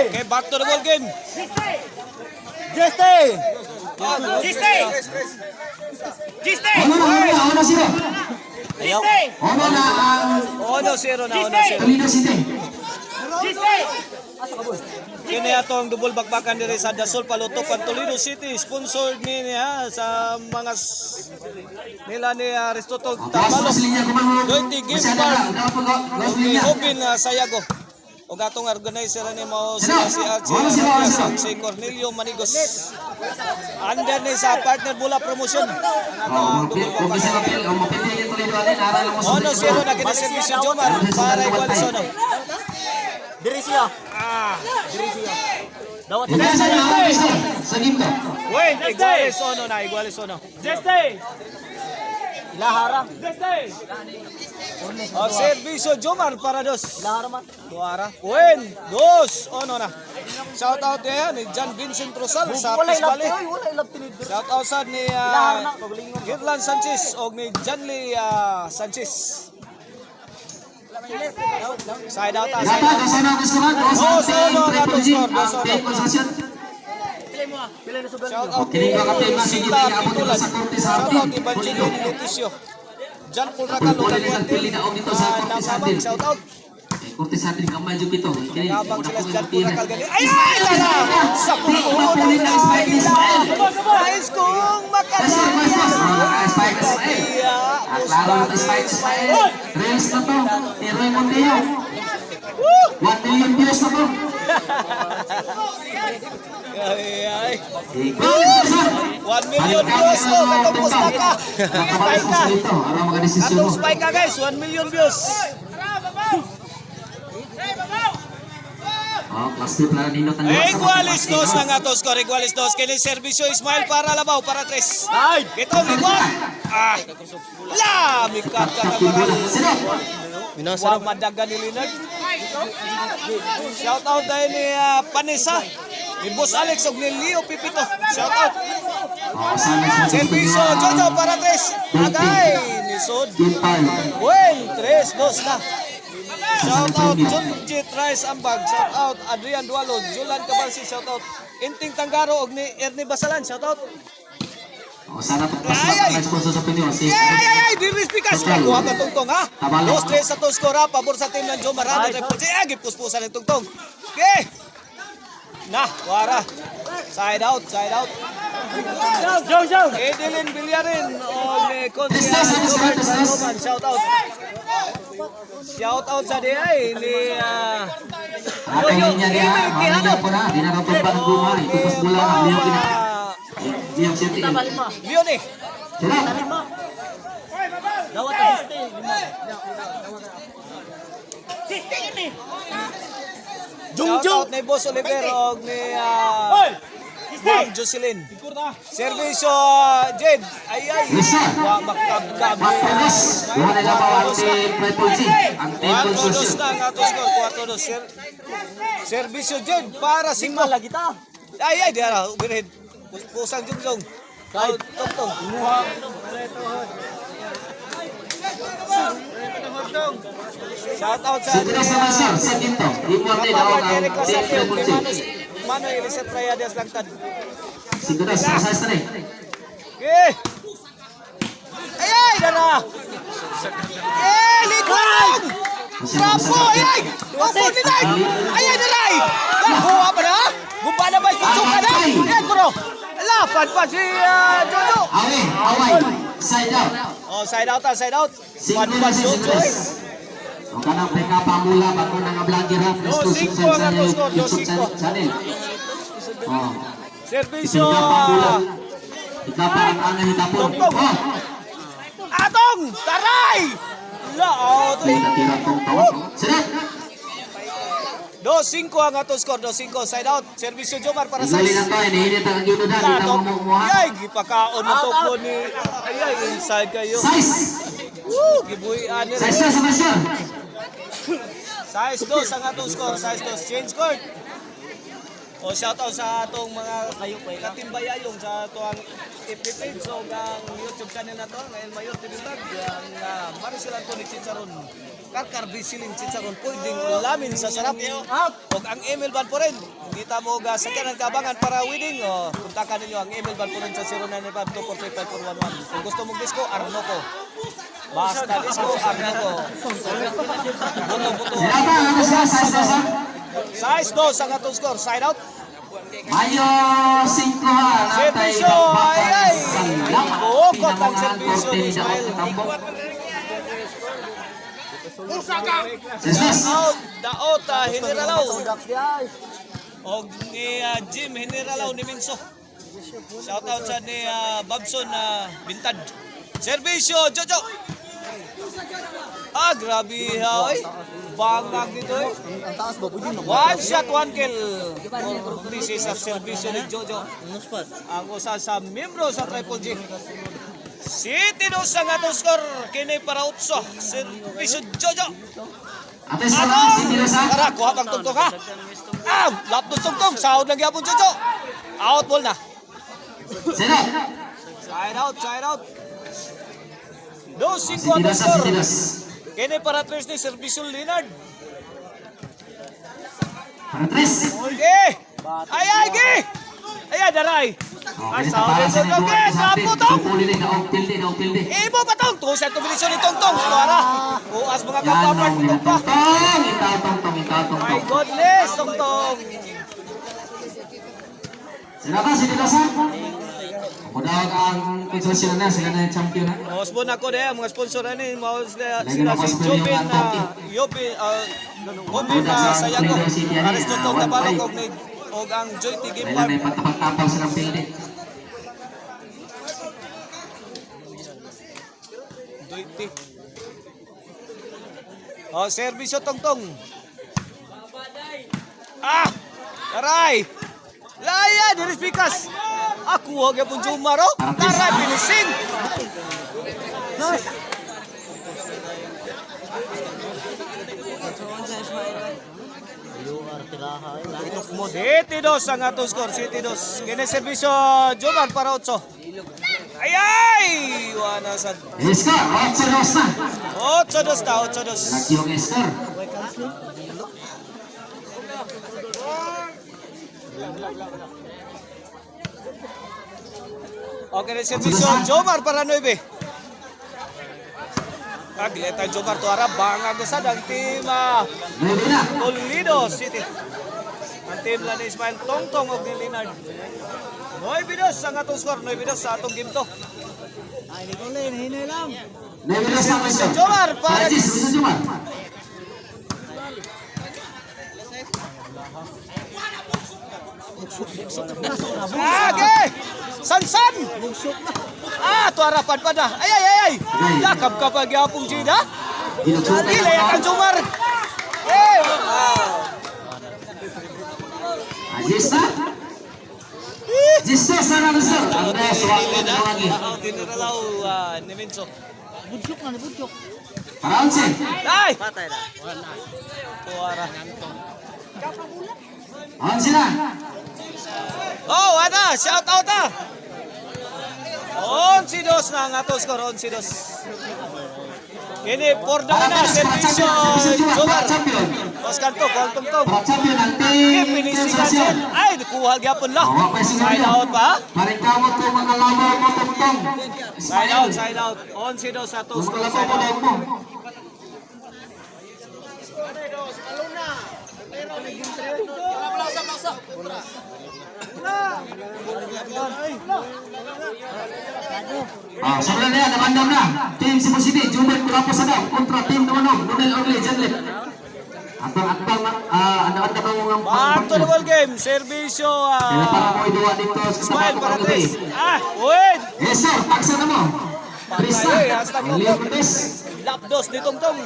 Okay, back to the ball game. Jeste! Ayaw. Ono zero na. Kini atong double bakbakan diri sa Dasol Palutupan Toledo City, sponsored ni niya sa mga nila ni Aristotle Tamalo. 20 game card. Open Sayago. O gatong organizer ni mo si Archie Arias ug si Cornelio Manigos. Andyan ni sa partner Bula Promotion. Ono zero na kini servisyo Jomar para igual sono. Diri siya. Diri siya. Dawat Wait, iguales ono. Lahara. O servisyo Jomar para dos. Lahara man. Duara. Win, dos, ono na. Shout out niya ni John Vincent Rosal sa Pisbali. Wala ilap tinid. Shout out sa ni Lahara na pagalingon. Kirlan Sanchez o ni Janly Sanchez. Side out. Dos ono na to score. Dos ono. Shout out ni Sita Pitulan. Shout out ni Banjilin Leticio. Jan Paul Racalo Galuantil. Namamang shout out. Cortes atin kamay jud ito. Namamang sila Jan Paul Racalo gali. Ay! Lala! Sa puno ng nais kong makalaya. Klaro na spike Ismael. Reels na to. Ni Raymond Deo. 1 million views na to. Ay. 1 million views to. Katong pustaka. Spike ka. Katong spike ka guys. 1 million views. Class 2 para nindot ang Iguales dos na nga to score. Iguales dos. Kini servisyo Ismael para Labaw. Para 3. Itong igual. Mikat ka na parang. Wag madaga ni Leonard. Shout out dahil ni Panessa. Ni Boss Alex o ni Leo Pipito. Shout out. Servisyo Jojo para 3. Agay ni Sod. Well, 3-2 na. Shout out Junjit Rice Ambag. Shout out Adrian Dualo. Julan Cabalsi. Shout out Inting Tanggaro og ni Ernie Basalan. Shout out. Sana ay sponsor sa Pinoy si Dirispikas na kuha ka tungtong ha. 2-3 sa to score pabor sa team ng Jomar. Gipuspusan ng tungtong. Okay. Nah, wara. Side out. Edelin Villarin o ni Consia Robert Roman. Shout out. Shout out sa DI ni Yoyo Kihano. Di na kapag buhay. Tapos mula Leo City. Leo ni. Dawat Jeste. Jeste ini. Shout out ni Boss Oliver o ni Ma'am Jocelyn. Servisyo Jed. Ay. Wa makabkab. Wala na pa ang Prepulsi. Ang Temple 4-2 na nga to score. 4-2. Servisyo Jed para 5 lagi ta. Ay, diara. Overhead. Pusang jungjong. Tong. Shout out sa sa dito. Igual din ako ang Eric Lasapio. Prepulsi. Mano Elisir Trayades Langtad. Siguro sa size na Okay. Ay, dara. Ligwang! Trapo, ay! Trapo ni Nay! Ay, daray! Nakuha pa na? Gumpa na ba yung ka na? Bro! Lapan pa si Jojo! Away! Side out! Oh, side out! Pan Jojo eh! O kanang prekapamula bago nang vlogger ha. Let's go sa YouTube channel. Servisyo! Ikapang ana hitapon. Atong! Taray! Lao! Natira tong tawag. Sirat! 2-5 ang ato score. 2-5 side out. Servisyo Jomar para sa Igali na to. Inihinit ang ginudan. Kita mo mo ha. Ay, gipakaon mo to ko ni... Ay, inside kayo. Size! Gibuhian ni Size na sa masya. Size 2 ang atong score. Size 2. Change court. O shoutout sa atong mga katimbayayong sa atong FB page o ang YouTube channel na to, ngayon Mayor TV Vlog, ang Maricel Anthony Chicharon, Karkar Bisiling Chicharon, pwedeng ulamin sa sarap. O ang email ban po rin, kita mo sakyan ang kabangan para wedding, o puntakan ninyo ang email ban po rin sa 0952-435-411. Kung gusto mong disco, Arnoco. Basta disco, Arnoco. Buto-buto. Size 2 ang atong score, side out. Mayo 5 ha. Servisyo, ay! Buukot ang servisyo ni Ismael. Out, daot, Generalaw. O ni Jim Generalaw ni Minso. Shoutout sa ni Babson Bintad. Servisyo, Jojo. Grabe ha, oy. Bangag dito eh. Ang taas ba? Pwede na. One shot, one kill. This is a servisyo ni Jojo. Muspat. Ang usa sa membro sa Triple G. City dos ang atong score. Kini para utso. Servisyo Jojo. Ate sa City dos ha. Tara, kuha pang tungtong ha. Laptop tungtong. Sahod lang yapon Jojo. Out ball na. Sino? Side out, side out. 2-5 City atong dos ha, score. City dos. Kini para tres ni Servisyo Leonard. Para tres. Okay. Ay, ge. Ay, daray. Ay, sahod lang Jojo. Okay, sapo tong. Tilde. Ibo pa tong. Tusa itong bilisyon ni Tongtong. Tuara. Buas mga kapapart ni Tongtong. Itaw. My goodness, Tongtong. Sino ka, City dos ha? Mudahag ang konsorsyon na, sila na yung champion ha. Osbon ako na mga sponsor na ni sila Lagi si na mas Jobin premium Jobin Sayago. Aristotle Tabalog og ang Joy T Game Kailan Farm. may patapag-tapang silang tilde. Joy T. Servisyo Tongtong. Aray! Laya, diris pikas. Aku huwag yung Jumaro. Taray, pinising. City dos ang atong score. City dos. Kini servisyo Jumar para 8. Ay! Wala sa... Score, 8-2 na. 8-2 na, 8-2. Lagi yung score. Okay na servisyo Jomar para 9. Agleta Jomar tuara bangag sa ang team Nuebe na. Toledo City. Ang team na ni Ismael Tongtong og ni Leonard. 9-2 ang atong score, 9-2 sa atong game to. Ay, di ko lang. Hinay lang. Nuebe na sa mga score. Jomar para Francis Jomar. Okay! Sansan! Tuara padpada. Ay! Yakap ka pa gyapong Gina. Dili ang Jomar. Agista. Agista sana na sir. Anda suwak na lagi. Diniralaw ni Minso. Budyok na, budyok. Para 11. Ay! Patay na. Tuara. 11 na. Ada! Shout out 11-2 na ang atong score, 11-2. Kini por daw na servisyo Jomar. Oscar to, kwantong to. Para champion ang team. Pinisigan din. Ay, kuha gyapon la. Side out pa. Maringkamot ko mga labo mo tungtong. Side out. 11-2 sa atong score, Mga side labo out. mo. Sobrang na yan, nabandam na. Team Cebu City, Jumel Kulapo Sadaw, kontra team Namanong, Nunel Orly, Janlet. Atang-atang, anda-anda pa mga Back to the ball game. Servisyo Kaya para mo iduwa dito sa Ismael para Tabaco, 3. Wait! Yes sir, paksa na mo. Trista, ang Leo Cortez. Lapdos ni Tongtong.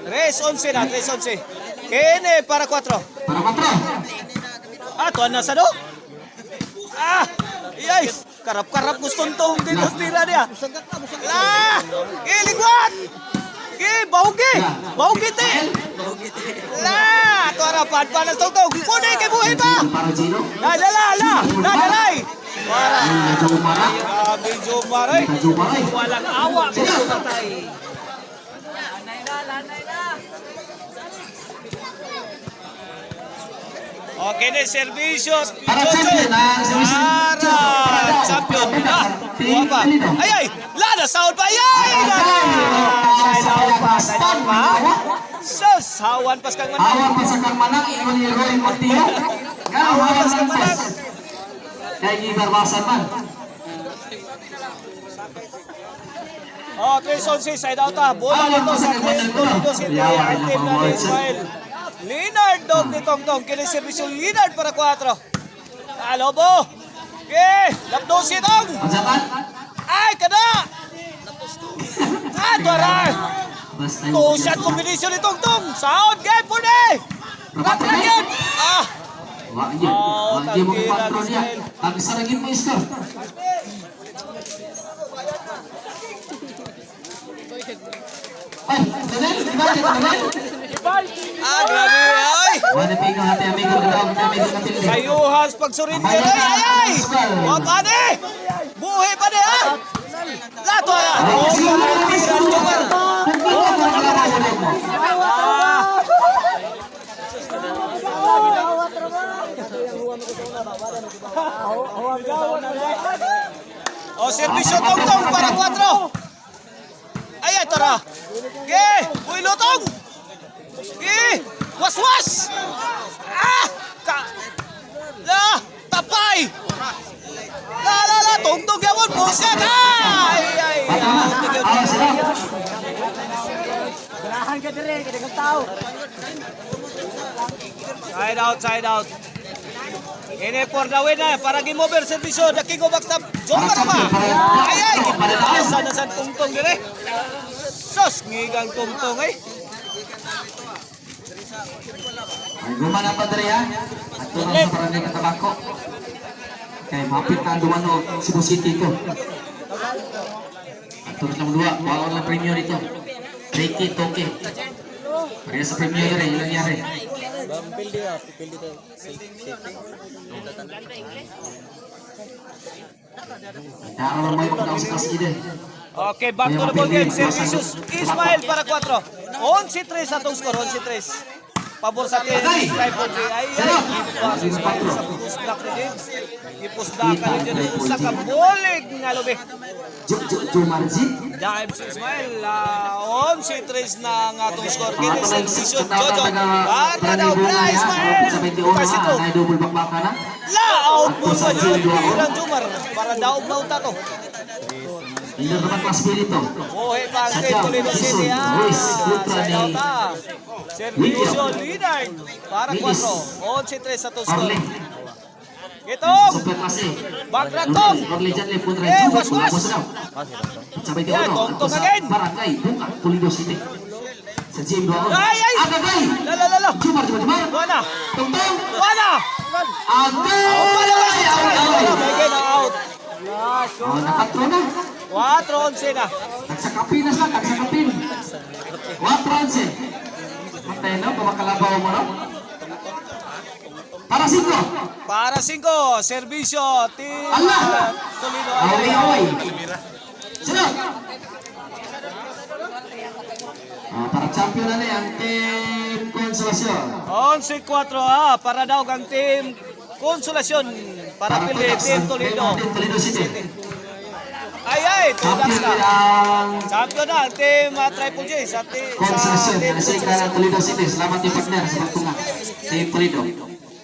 Res 11 na, 3-11. Kene para 4. Para 4. Tuan na sa do. Iyay! Karap-karap gustong tong dito tira niya. Iligwat! Baugi! Baugi te! La! Ito harapan pa ng tugtog. Pwede kay buhay pa! Para Gino. Nadalay! Para! Medyo umarak. Grabe, Jomar eh. Medyo umaray. Walang awa. Okay na, servisyo. Para champion, servisyo. Para champion. Buha pa. Ay! Lada, sound pa! Ay! Sus! Hawan pas kang manang. Awan pa sa kang manang, ingon ni Roy Martillo. Awan pas kang manang. Kaya gibarbasan man. Oh, 3-11, side out ha. Bola nito sa Toledo City. Ang team na ni Ismael. Leonard dog ni Tongtong. Kiniservisyo Leonard para 4. Alobo. Okay. Lapdosi Tong. Pagsapan. Ay, kada. Tuaray. Basta Two-shot combination ni Tongtong. Sound game po na eh. Rakrakin. Wag yun mo kontrol niya. Tagisaragin mo isko. Ay, Daniel, di ba kita Daniel? Grabe. Ay. Wala pingo hati amigo kadawag na amigo na pildi. Kayuhas pagsurit niya. Ay. Wa pa ni. Buhay pa ni ha. Lato na. Oh, servisyo Tongtong para 4. Ay, tara. Ge, uy lutong. Ge, was. Tapay. La, Tongtong gawon buset. Ay. Ganahan ka dire, kadagang tao. Side out. Ini for the win na para game over servisyo. The king of backstab. Jomar naman. Ay. Sana sa Tongtong dire. Sos, ngigang Tongtong eh. Ay gumana pa diri ha. Ato na sa barangay Katabako. Kay mapit na dumano Cebu City ito. Ato lang dua, bawal lang premium nito. Take it, okay. Pareha sa premium diri, ilang yari. Daro mo may pagdaw sa kaside. Okay, back to the ball game. Servicios Ismael para 4. 11-3 sa itong score. 11-3. Pabor sa team. Ay. Ismael sa pusdak ni James. Ipusdakan ni James. Usa ka bolig nga lubi. Jumarji. Dahil si Ismael. 11-3 na nga itong score. Kini Servicios Jojo. Barna daw na Ismael. Pasito. Ay double bakbaka na. La! Out mo pa yun. Iran Jumar. Para daog na uta to. Hindi naman pa spirito. Buhay pa ang team Toledo City. Side out ha. Servisyo Leonard para 4. 11-3 sa to score. Itong Super klase. Bagratong. Orly dyan le puntra. Was. Sabay di Yan, uno. Tongtong again. Barangay Bukak Toledo City. Sa Jim Doon. Ay! Agagay. Lala. Jumar. Wala. Tongtong. Wala. Agay. May na out. Oh, nakatro na. 4-11 na. Nagsakapin na sila, nagsakapin. 4-11. Matay na, pamakalabaw mo na. Para 5. Para 5. Servisyo team Allah. Toledo. Away. Sino? Para champion na ang team Konsolasyon. 11-4 para daw ang team Konsolasyon. Para pili team Toledo. Toledo City. Ay, tulas Champion na. ang Champion na ang team Triple J sa team Konsolasyon. Konsolasyon. Nasa ng Toledo City. Salamat yung partner sa pagtunga. Team Toledo.